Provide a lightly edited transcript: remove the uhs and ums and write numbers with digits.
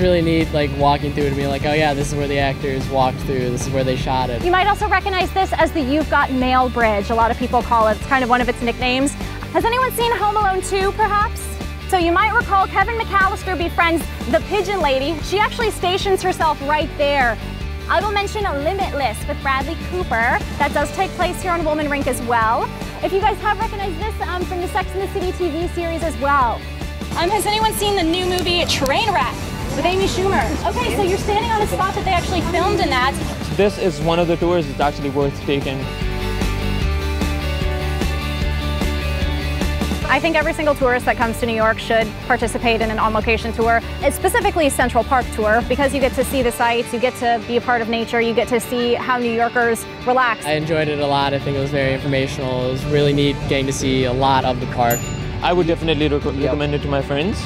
really neat, like walking through it and being like, oh yeah, this is where the actors walked through, this is where they shot it. You might also recognize this as the You've Got Mail Bridge. A lot of people call it. It's kind of one of its nicknames. Has anyone seen Home Alone 2, perhaps? So you might recall Kevin McAllister befriends the Pigeon Lady. She actually stations herself right there. I will mention Limitless with Bradley Cooper. That does take place here on Woolman Rink as well. If you guys have recognized this from the Sex and the City TV series as well. Has anyone seen the new movie Trainwreck with Amy Schumer? Okay, so you're standing on a spot that they actually filmed in that. This is one of the tours that's actually worth taking. I think every single tourist that comes to New York should participate in an on-location tour. It's specifically Central Park tour because you get to see the sights, you get to be a part of nature, you get to see how New Yorkers relax. I enjoyed it a lot. I think it was very informational. It was really neat getting to see a lot of the park. I would definitely recommend it to my friends.